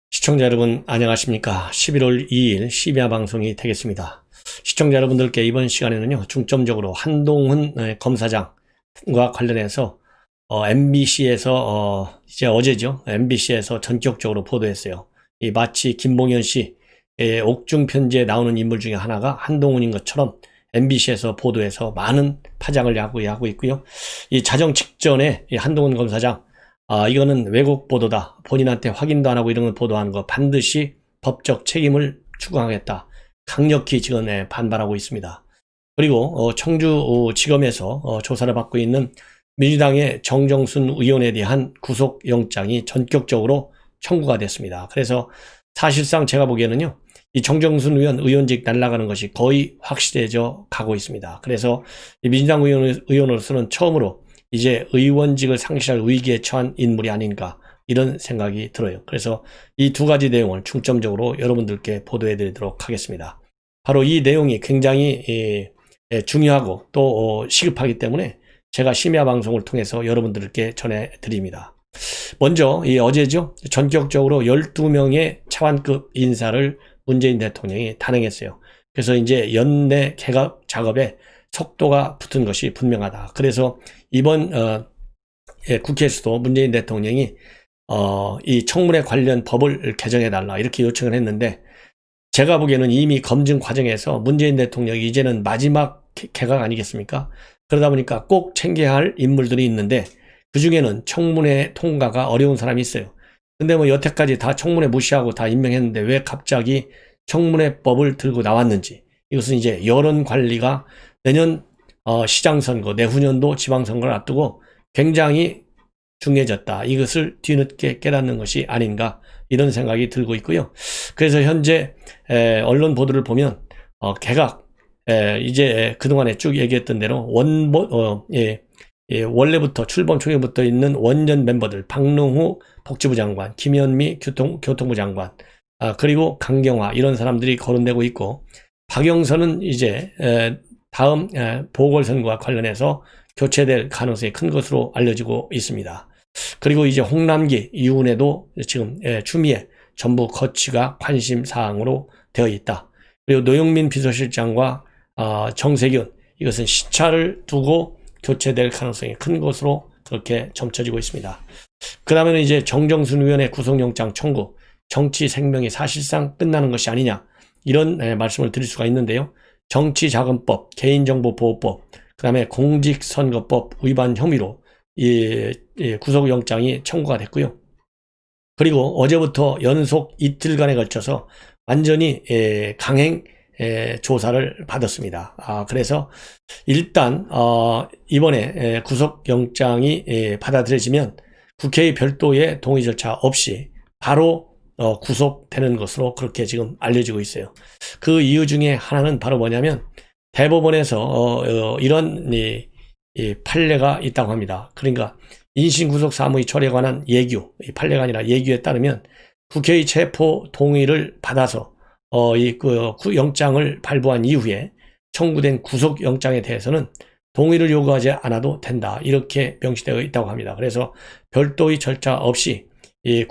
시청자 여러분 안녕하십니까. 11월 2일 12화 방송이 되겠습니다. 시청자 여러분들께 이번 시간에는요, 중점적으로 한동훈 검사장과 관련해서 MBC에서 이제 어제죠, MBC에서 전격적으로 보도했어요. 이 마치 김봉현 씨의 옥중 편지에 나오는 인물 중에 하나가 한동훈인 것처럼 MBC에서 보도해서 많은 파장을 야구하고 있고요. 이 자정 직전에 이 한동훈 검사장, 이거는 왜곡 보도다, 본인한테 확인도 안 하고 이런 걸 보도하는 거 반드시 법적 책임을 추구하겠다, 강력히 지금 반발하고 있습니다. 그리고 청주지검에서 조사를 받고 있는 민주당의 정정순 의원에 대한 구속영장이 전격적으로 청구가 됐습니다. 그래서 사실상 제가 보기에는요, 이 정정순 의원직 날아가는 것이 거의 확실해져 가고 있습니다. 그래서 민주당 의원으로서는 처음으로 이제 의원직을 상실할 위기에 처한 인물이 아닌가, 이런 생각이 들어요. 그래서 이 두 가지 내용을 중점적으로 여러분들께 보도해 드리도록 하겠습니다. 바로 이 내용이 굉장히 중요하고 또 시급하기 때문에 제가 심야 방송을 통해서 여러분들께 전해 드립니다. 먼저 어제죠, 전격적으로 12명의 차관급 인사를 문재인 대통령이 단행했어요. 그래서 이제 연내 개각 작업에 속도가 붙은 것이 분명하다. 그래서 이번 국회에서도 문재인 대통령이 이 청문회 관련 법을 개정해달라 이렇게 요청을 했는데, 제가 보기에는 이미 검증 과정에서 문재인 대통령이 이제는 마지막 개각 아니겠습니까? 그러다 보니까 꼭 챙겨야 할 인물들이 있는데, 그 중에는 청문회 통과가 어려운 사람이 있어요. 근데 뭐 여태까지 다 청문회 무시하고 다 임명했는데 왜 갑자기 청문회법을 들고 나왔는지, 이것은 이제 여론 관리가 내년 시장 선거, 내후년도 지방선거를 앞두고 굉장히 중요해졌다, 이것을 뒤늦게 깨닫는 것이 아닌가, 이런 생각이 들고 있고요. 그래서 현재 언론 보도를 보면 개각, 이제 그동안에 쭉 얘기했던 대로 원래부터 출범 초기부터 있는 원년 멤버들, 박능후 복지부 장관, 김현미 교통부 장관, 그리고 강경화, 이런 사람들이 거론되고 있고, 박영선은 이제 다음 보궐선거와 관련해서 교체될 가능성이 큰 것으로 알려지고 있습니다. 그리고 이제 홍남기, 이훈에도 지금 추미애 전부 거취가 관심 사항으로 되어 있다. 그리고 노영민 비서실장과 정세균, 이것은 시차를 두고 교체될 가능성이 큰 것으로 그렇게 점쳐지고 있습니다. 그 다음에는 이제 정정순 의원의 구속영장 청구, 정치 생명이 사실상 끝나는 것이 아니냐, 이런 말씀을 드릴 수가 있는데요. 정치자금법, 개인정보보호법, 그 다음에 공직선거법 위반 혐의로 구속영장이 청구가 됐고요. 그리고 어제부터 연속 이틀간에 걸쳐서 완전히 강행 조사를 받았습니다. 그래서 일단 이번에 구속영장이 받아들여지면 국회의 별도의 동의 절차 없이 바로 구속되는 것으로 그렇게 지금 알려지고 있어요. 그 이유 중에 하나는 바로 뭐냐면, 대법원에서 이런 판례가 있다고 합니다. 그러니까 인신구속 사무의 처리에 관한 예규, 판례가 아니라 예규에 따르면 국회의 체포 동의를 받아서 그 영장을 발부한 이후에 청구된 구속영장에 대해서는 동의를 요구하지 않아도 된다, 이렇게 명시되어 있다고 합니다. 그래서 별도의 절차 없이 이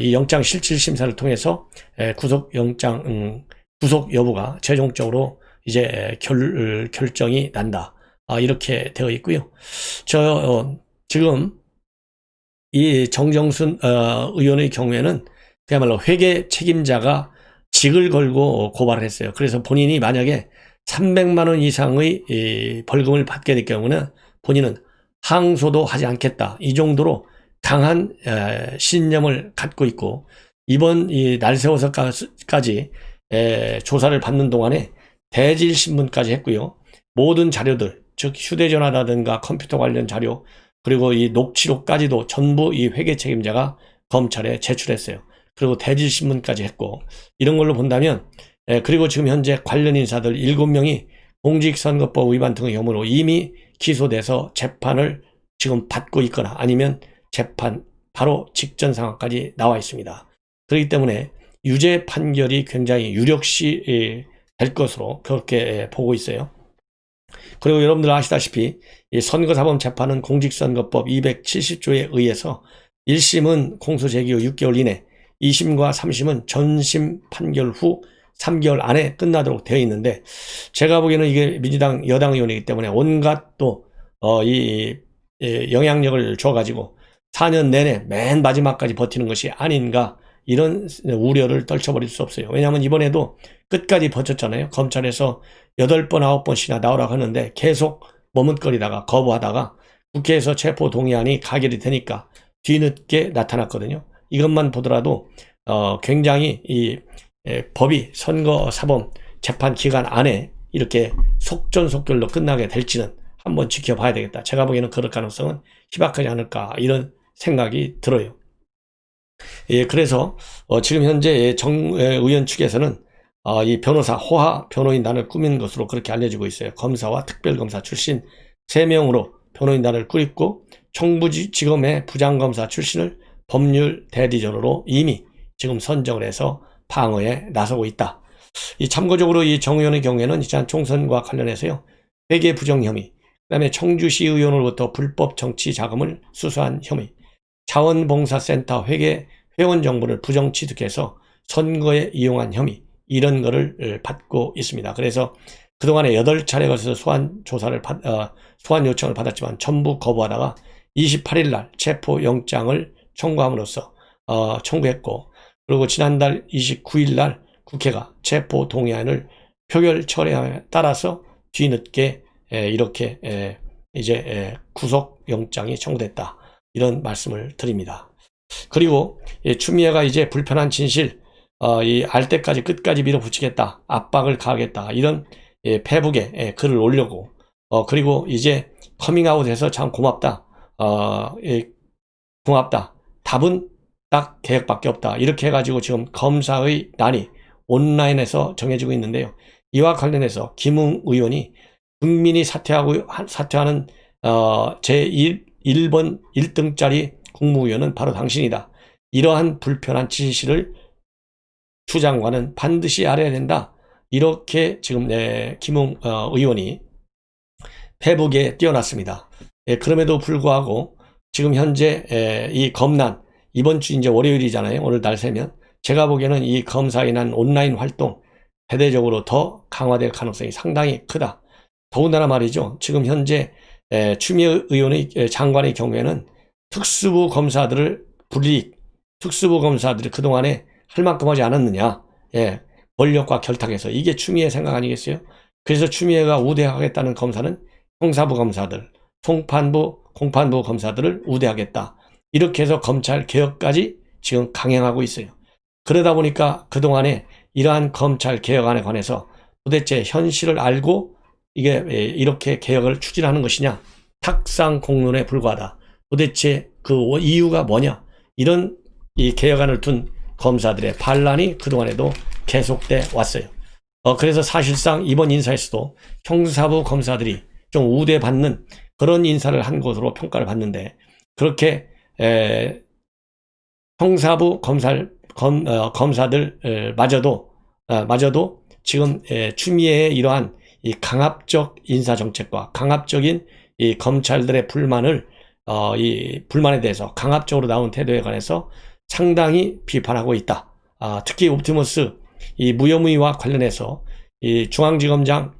이 영장 실질 심사를 통해서 구속 여부가 최종적으로 이제 결정이 난다, 이렇게 되어 있고요. 지금 이 정정순 의원의 경우에는 그야말로 회계 책임자가 직을 걸고 고발을 했어요. 그래서 본인이 만약에 300만 원 이상의 벌금을 받게 될 경우는 본인은 항소도 하지 않겠다, 이 정도로 강한 신념을 갖고 있고, 이번 날 세워서까지 조사를 받는 동안에 대질신문까지 했고요. 모든 자료들, 즉 휴대전화라든가 컴퓨터 관련 자료, 그리고 이 녹취록까지도 전부 이 회계 책임자가 검찰에 제출했어요. 그리고 대질신문까지 했고, 이런 걸로 본다면, 그리고 지금 현재 관련 인사들 7명이 공직선거법 위반 등의 혐의로 이미 기소돼서 재판을 지금 받고 있거나 아니면 재판 바로 직전 상황까지 나와 있습니다. 그렇기 때문에 유죄 판결이 굉장히 유력시 될 것으로 그렇게 보고 있어요. 그리고 여러분들 아시다시피 이 선거사범 재판은 공직선거법 270조에 의해서 1심은 공소 제기 후 6개월 이내, 2심과 3심은 전심 판결 후 3개월 안에 끝나도록 되어 있는데, 제가 보기에는 이게 민주당 여당 의원이기 때문에 온갖 또 영향력을 줘가지고 4년 내내 맨 마지막까지 버티는 것이 아닌가, 이런 우려를 떨쳐버릴 수 없어요. 왜냐하면 이번에도 끝까지 버텼잖아요. 검찰에서 8번, 9번씩이나 나오라고 하는데 계속 머뭇거리다가 거부하다가 국회에서 체포 동의안이 가결이 되니까 뒤늦게 나타났거든요. 이것만 보더라도 굉장히 이 법이 선거사범 재판 기간 안에 이렇게 속전속결로 끝나게 될지는 한번 지켜봐야 되겠다. 제가 보기에는 그럴 가능성은 희박하지 않을까, 이런 생각이 들어요. 그래서 지금 현재 정 의원 측에서는 이 변호사 호하 변호인단을 꾸민 것으로 그렇게 알려지고 있어요. 검사와 특별검사 출신 3명으로 변호인단을 꾸렸고, 청부지검의 부장검사 출신을 법률 대리전으로 이미 지금 선정을 해서 방어에 나서고 있다. 참고적으로 이 정 의원의 경우에는 지난 총선과 관련해서요, 회계 부정 혐의, 그다음에 청주시 의원으로부터 불법 정치 자금을 수수한 혐의, 자원봉사센터 회원 정보를 부정 취득해서 선거에 이용한 혐의, 이런 거를 받고 있습니다. 그래서 그동안에 8차례 걸쳐서 소환 요청을 받았지만 전부 거부하다가 28일 날 체포 영장을 청구함으로써 청구했고, 그리고 지난달 29일 날 국회가 체포 동의안을 표결 처리함에 따라서 뒤늦게 이렇게 이제 구속 영장이 청구됐다, 이런 말씀을 드립니다. 그리고 추미애가 이제 불편한 진실 알 때까지 끝까지 밀어붙이겠다, 압박을 가하겠다, 이런 페북에 글을 올려고, 그리고 이제 커밍아웃해서 참 고맙다, 고맙다, 답은 딱 개혁밖에 없다, 이렇게 해가지고 지금 검사의 난이 온라인에서 정해지고 있는데요. 이와 관련해서 김웅 의원이 국민이 사퇴하는 제1번 1등짜리 국무위원은 바로 당신이다. 이러한 불편한 진실을 추 장관은 반드시 알아야 된다. 이렇게 지금 김웅 의원이 페북에 띄워놨습니다. 그럼에도 불구하고 지금 현재 이 검난, 이번 주 이제 월요일이잖아요. 오늘 날 세면 제가 보기에는 이 검사에 난 온라인 활동 대대적으로 더 강화될 가능성이 상당히 크다. 더군다나 말이죠, 지금 현재 추미애 의원의 장관의 경우에는 특수부 검사들을 특수부 검사들이 그동안에 할 만큼 하지 않았느냐, 권력과 결탁해서, 이게 추미애 생각 아니겠어요? 그래서 추미애가 우대하겠다는 검사는 형사부 검사들, 공판부 검사들을 우대하겠다, 이렇게 해서 검찰 개혁까지 지금 강행하고 있어요. 그러다 보니까 그동안에 이러한 검찰 개혁안에 관해서 도대체 현실을 알고 이게 이렇게 개혁을 추진하는 것이냐, 탁상 공론에 불과하다, 도대체 그 이유가 뭐냐, 이런 이 개혁안을 둔 검사들의 반란이 그동안에도 계속돼 왔어요. 그래서 사실상 이번 인사에서도 형사부 검사들이 좀 우대받는 그런 인사를 한 것으로 평가를 받는데, 그렇게 형사부 검사들 마저도 지금 추미애의 이러한 이 강압적 인사 정책과 강압적인 이 검찰들의 이 불만에 대해서 강압적으로 나온 태도에 관해서 상당히 비판하고 있다. 특히 옵티머스 이 무혐의와 관련해서 이 중앙지검장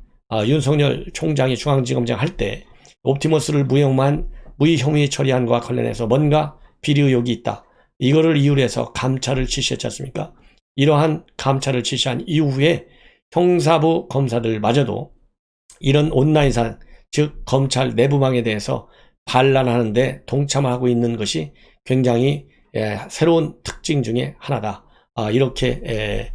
윤석열 총장이 중앙지검장 할 때 옵티머스를 무혐의 처리한 것과 관련해서 뭔가 비리 의혹이 있다, 이거를 이유로 해서 감찰을 지시했지 않습니까? 이러한 감찰을 지시한 이후에 형사부 검사들마저도 이런 온라인상, 즉 검찰 내부망에 대해서 반란하는데 동참하고 있는 것이 굉장히 새로운 특징 중에 하나다. 이렇게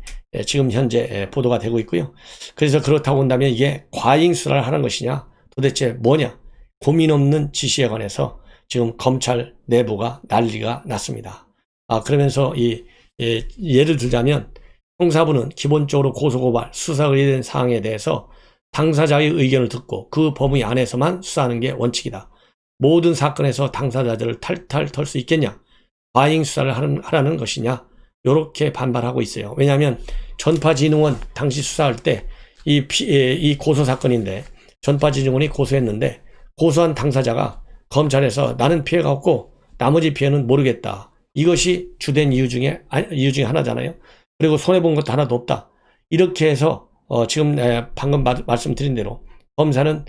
지금 현재 보도가 되고 있고요. 그래서 그렇다고 한다면 이게 과잉수사를 하는 것이냐, 도대체 뭐냐, 고민 없는 지시에 관해서 지금 검찰 내부가 난리가 났습니다. 그러면서 예를 들자면 형사부는 기본적으로 고소고발, 수사 의뢰된 사항에 대해서 당사자의 의견을 듣고 그 범위 안에서만 수사하는 게 원칙이다. 모든 사건에서 당사자들을 탈탈 털 수 있겠냐, 과잉 수사를 하라는 것이냐, 이렇게 반발하고 있어요. 왜냐하면 전파진흥원 당시 수사할 때 이 고소 사건인데 전파진흥원이 고소했는데 고소한 당사자가 검찰에서 나는 피해가 없고 나머지 피해는 모르겠다. 이것이 주된 이유 중에 하나잖아요. 그리고 손해본 것도 하나도 없다. 이렇게 해서 지금 방금 말씀드린 대로 검사는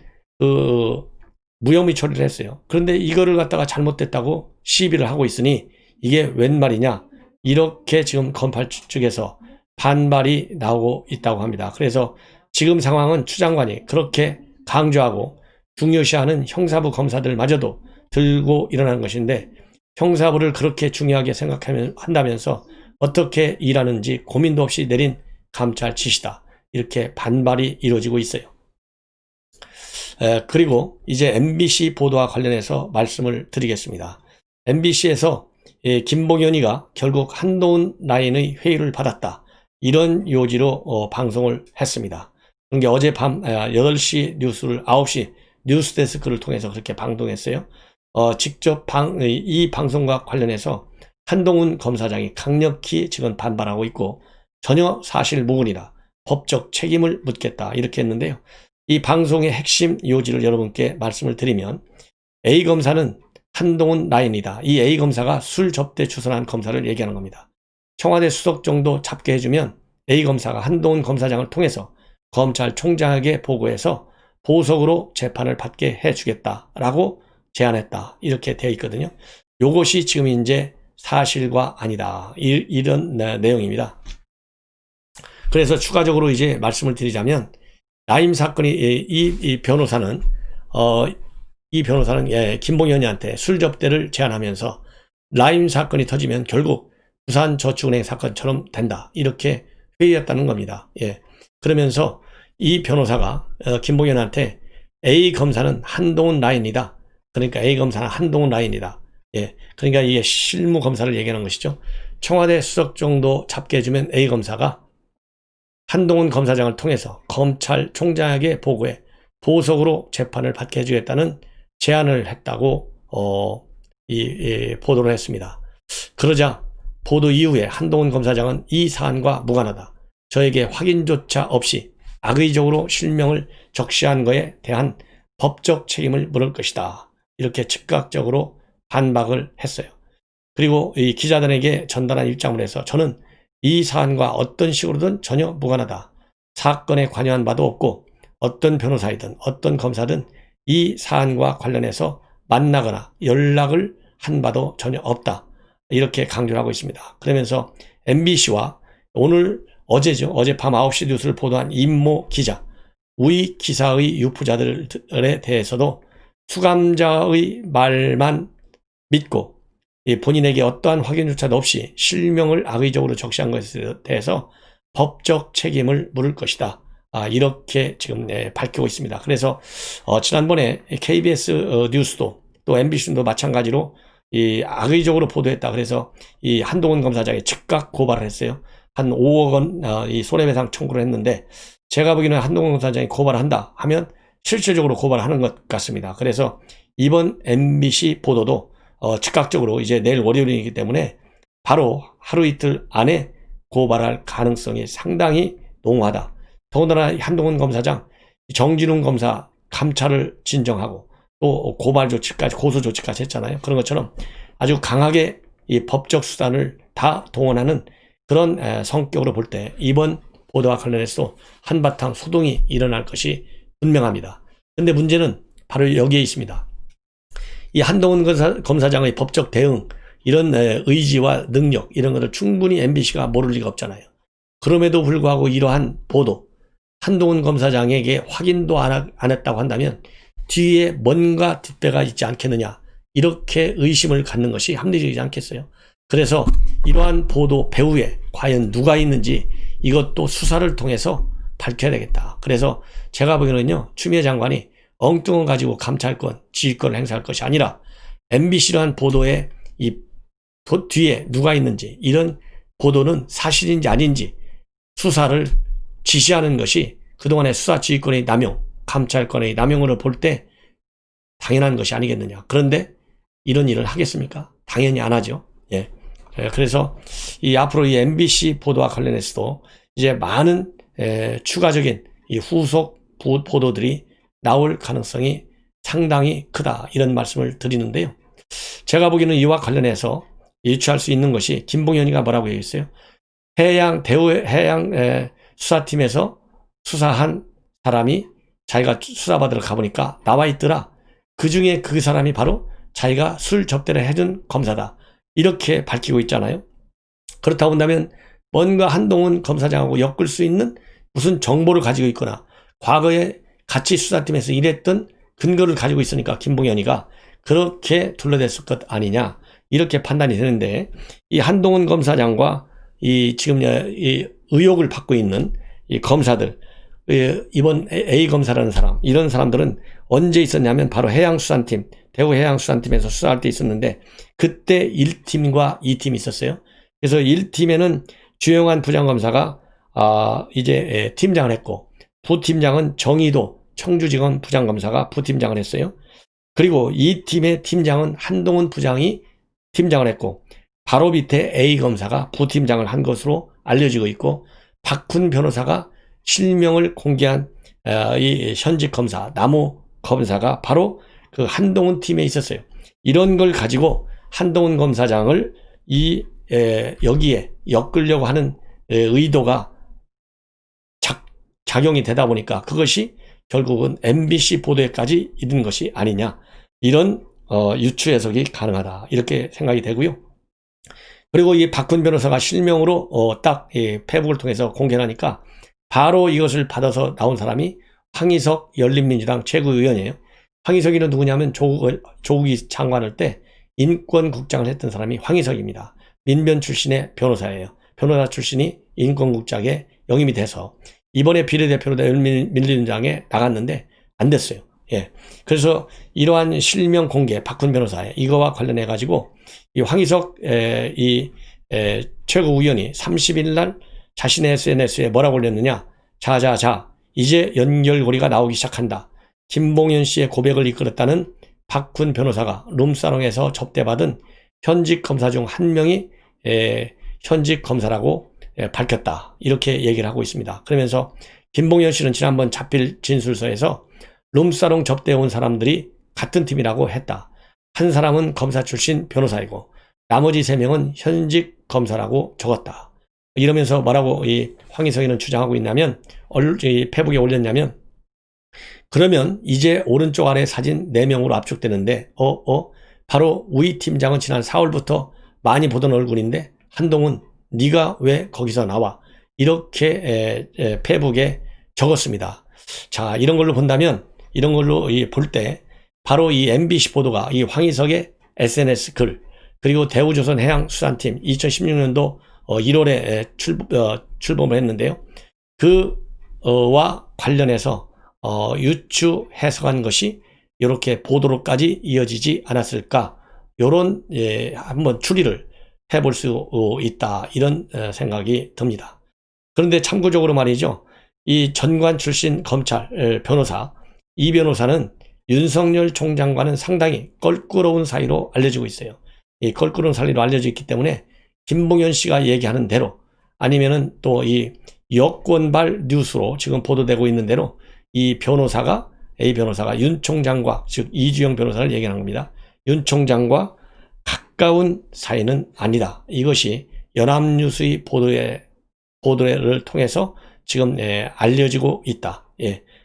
무혐의 처리를 했어요. 그런데 이거를 갖다가 잘못됐다고 시비를 하고 있으니 이게 웬 말이냐, 이렇게 지금 검찰 측에서 반발이 나오고 있다고 합니다. 그래서 지금 상황은 추 장관이 그렇게 강조하고 중요시하는 형사부 검사들마저도 들고 일어나는 것인데, 형사부를 그렇게 중요하게 생각한다면서 어떻게 일하는지 고민도 없이 내린 감찰 지시다, 이렇게 반발이 이루어지고 있어요. 그리고 이제 MBC 보도와 관련해서 말씀을 드리겠습니다. MBC에서 김봉현이가 결국 한동훈 라인의 회의를 받았다, 이런 요지로 방송을 했습니다. 그런 게 어젯밤 8시 뉴스를 9시 뉴스데스크를 통해서 그렇게 방송했어요. 직접 이 방송과 관련해서 한동훈 검사장이 강력히 지금 반발하고 있고 전혀 사실 무근이다, 법적 책임을 묻겠다, 이렇게 했는데요. 이 방송의 핵심 요지를 여러분께 말씀을 드리면, A 검사는 한동훈 라인이다. 이 A 검사가 술 접대 추선한 검사를 얘기하는 겁니다. 청와대 수석 정도 잡게 해주면 A 검사가 한동훈 검사장을 통해서 검찰총장에게 보고해서 보석으로 재판을 받게 해주겠다라고 제안했다, 이렇게 되어 있거든요. 요것이 지금 이제 사실과 아니다, 이런 내용입니다. 그래서 추가적으로 이제 말씀을 드리자면, 라임 사건이 이 변호사는 김봉현이한테 술 접대를 제안하면서 라임 사건이 터지면 결국 부산저축은행 사건처럼 된다, 이렇게 회의했다는 겁니다. 그러면서 이 변호사가 김봉현한테 A 검사는 한동훈 라인이다, 그러니까 A 검사는 한동훈 라인이다, 그러니까 이게 실무 검사를 얘기하는 것이죠. 청와대 수석 정도 잡게 해주면 A 검사가 한동훈 검사장을 통해서 검찰총장에게 보고해 보석으로 재판을 받게 해주겠다는 제안을 했다고 보도를 했습니다. 그러자 보도 이후에 한동훈 검사장은 이 사안과 무관하다, 저에게 확인조차 없이 악의적으로 실명을 적시한 것에 대한 법적 책임을 물을 것이다, 이렇게 즉각적으로 반박을 했어요. 그리고 이 기자들에게 전달한 입장을 해서, 저는 이 사안과 어떤 식으로든 전혀 무관하다, 사건에 관여한 바도 없고 어떤 변호사이든 어떤 검사든 이 사안과 관련해서 만나거나 연락을 한 바도 전혀 없다, 이렇게 강조를 하고 있습니다. 그러면서 MBC와 어젯밤 9시 뉴스를 보도한 임모 기자, 위 기사의 유포자들에 대해서도 수감자의 말만 믿고 본인에게 어떠한 확인조차도 없이 실명을 악의적으로 적시한 것에 대해서 법적 책임을 물을 것이다, 이렇게 지금 밝히고 있습니다. 그래서 지난번에 KBS 뉴스도 또 MBC도 마찬가지로 악의적으로 보도했다, 그래서 이 한동훈 검사장이 즉각 고발을 했어요. 한 5억 원 이 손해배상 청구를 했는데, 제가 보기에는 한동훈 검사장이 고발을 한다 하면 실질적으로 고발하는 것 같습니다. 그래서 이번 MBC 보도도 즉각적으로 이제 내일 월요일이기 때문에 바로 하루 이틀 안에 고발할 가능성이 상당히 농후하다. 더군다나 한동훈 검사장, 정진웅 검사 감찰을 진정하고 또 고발 조치까지, 고소 조치까지 했잖아요. 그런 것처럼 아주 강하게 이 법적 수단을 다 동원하는 그런 성격으로 볼 때 이번 보도와 관련해서 한바탕 소동이 일어날 것이 분명합니다. 근데 문제는 바로 여기에 있습니다. 이 한동훈 검사장의 법적 대응, 이런 의지와 능력, 이런 것을 충분히 MBC가 모를 리가 없잖아요. 그럼에도 불구하고 이러한 보도, 한동훈 검사장에게 확인도 안 했다고 한다면 뒤에 뭔가 뒷배가 있지 않겠느냐, 이렇게 의심을 갖는 것이 합리적이지 않겠어요? 그래서 이러한 보도 배후에 과연 누가 있는지 이것도 수사를 통해서 밝혀야 되겠다. 그래서 제가 보기에는요, 추미애 장관이 엉뚱한 가지고 감찰권, 지휘권을 행사할 것이 아니라 MBC라는 보도에 이 뒤에 누가 있는지, 이런 보도는 사실인지 아닌지 수사를 지시하는 것이 그동안의 수사 지휘권의 남용, 감찰권의 남용으로 볼 때 당연한 것이 아니겠느냐. 그런데 이런 일을 하겠습니까? 당연히 안 하죠. 그래서 앞으로 이 MBC 보도와 관련해서도 이제 많은 추가적인 이 후속 보도들이 나올 가능성이 상당히 크다, 이런 말씀을 드리는데요. 제가 보기에는 이와 관련해서 유추할 수 있는 것이 김봉현이가 뭐라고 얘기했어요? 대우 해양 수사팀에서 수사한 사람이 자기가 수사받으러 가보니까 나와 있더라. 그 중에 그 사람이 바로 자기가 술 접대를 해준 검사다. 이렇게 밝히고 있잖아요. 그렇다고 본다면 뭔가 한동훈 검사장하고 엮을 수 있는 무슨 정보를 가지고 있거나 과거에 같이 수사팀에서 일했던 근거를 가지고 있으니까 김봉현이가 그렇게 둘러댔을 것 아니냐 이렇게 판단이 되는데, 이 한동훈 검사장과 이 지금 이 의혹을 받고 있는 이 검사들, 이번 A 검사라는 사람, 이런 사람들은 언제 있었냐면 바로 해양수산팀, 대우해양수산팀에서 수사할 때 있었는데, 그때 1팀과 2팀이 있었어요. 그래서 1팀에는 주영환 부장검사가 이제 팀장을 했고, 부팀장은 정의도 청주지검 부장검사가 부팀장을 했어요. 그리고 이 팀의 팀장은 한동훈 부장이 팀장을 했고, 바로 밑에 A 검사가 부팀장을 한 것으로 알려지고 있고, 박훈 변호사가 실명을 공개한 이 현직 검사, 남호 검사가 바로 그 한동훈 팀에 있었어요. 이런 걸 가지고 한동훈 검사장을 여기에 엮으려고 하는 의도가 작용이 되다 보니까 그것이 결국은 MBC 보도에까지 이른 것이 아니냐, 이런 유추 해석이 가능하다 이렇게 생각이 되고요. 그리고 이 박훈 변호사가 실명으로 딱 페북을 통해서 공개하니까 바로 이것을 받아서 나온 사람이 황희석 열린민주당 최고위원이에요. 황희석이는 누구냐면 조국이 장관할 때 인권국장을 했던 사람이 황희석입니다. 민변 출신의 변호사예요. 변호사 출신이 인권국장에 영임이 돼서 이번에 비례대표로 열린민주당에 나갔는데 안 됐어요. 예. 그래서 이러한 실명 공개, 박훈 변호사의 이거와 관련해 가지고 이 황희석 최고위원이 30일 날 자신의 SNS에 뭐라고 올렸느냐? 자자자, 이제 연결고리가 나오기 시작한다. 김봉현 씨의 고백을 이끌었다는 박훈 변호사가 룸사롱에서 접대받은 현직 검사 중 한 명이 현직 검사라고 밝혔다. 이렇게 얘기를 하고 있습니다. 그러면서 김봉현 씨는 지난번 자필 진술서에서 룸사롱 접대해 온 사람들이 같은 팀이라고 했다. 한 사람은 검사 출신 변호사이고 나머지 3명은 현직 검사라고 적었다. 이러면서 뭐라고 이 황희석이는 주장하고 있냐면, 페북에 올렸냐면, 그러면 이제 오른쪽 아래 사진 4명으로 압축되는데 바로 우리 팀장은 지난 4월부터 많이 보던 얼굴인데 한동훈 네가 왜 거기서 나와? 이렇게 페북에 적었습니다. 자, 이런 걸로 본다면, 이런 걸로 볼 때 바로 이 MBC 보도가 이 황희석의 SNS 글, 그리고 대우조선해양수산팀 2016년도 1월에 출범을 했는데요. 그와 관련해서 유추 해석한 것이 이렇게 보도로까지 이어지지 않았을까, 이런 한번 추리를 해볼 수 있다, 이런 생각이 듭니다. 그런데 참고적으로 말이죠, 이 전관 출신 검찰 변호사, 이 변호사는 윤석열 총장과는 상당히 껄끄러운 사이로 알려지고 있어요. 이 껄끄러운 사이로 알려져 있기 때문에 김봉현 씨가 얘기하는 대로, 아니면은 또 이 여권발 뉴스로 지금 보도되고 있는 대로 이 변호사가, A 변호사가 윤 총장과, 즉 이주영 변호사를 얘기하는 겁니다. 윤 총장과 가까운 사이는 아니다. 이것이 연합뉴스의 보도를 통해서 지금 알려지고 있다.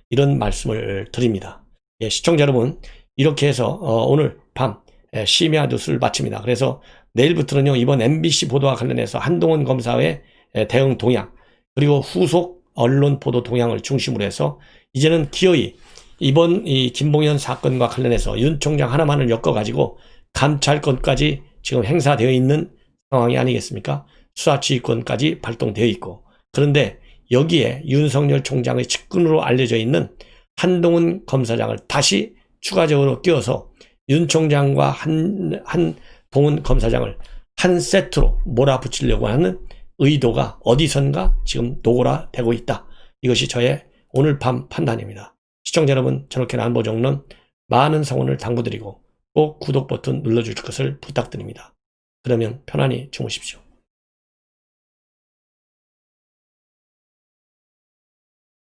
이런 말씀을 드립니다. 시청자 여러분, 이렇게 해서 오늘 밤 심야 뉴스를 마칩니다. 그래서 내일부터는요, 이번 MBC 보도와 관련해서 한동훈 검사의 대응 동향, 그리고 후속 언론 보도 동향을 중심으로 해서 이제는 기어이 이번 이 김봉현 사건과 관련해서 윤 총장 하나만을 엮어가지고 감찰권까지 지금 행사되어 있는 상황이 아니겠습니까? 수사지휘권까지 발동되어 있고, 그런데 여기에 윤석열 총장의 측근으로 알려져 있는 한동훈 검사장을 다시 추가적으로 끼워서 윤 총장과 한동훈 검사장을 한 세트로 몰아붙이려고 하는 의도가 어디선가 지금 노골화되고 있다. 이것이 저의 오늘 밤 판단입니다. 시청자 여러분, 저렇게는 안보정론 많은 성원을 당부드리고 꼭 구독 버튼 눌러주실 것을 부탁드립니다. 그러면 편안히 주무십시오.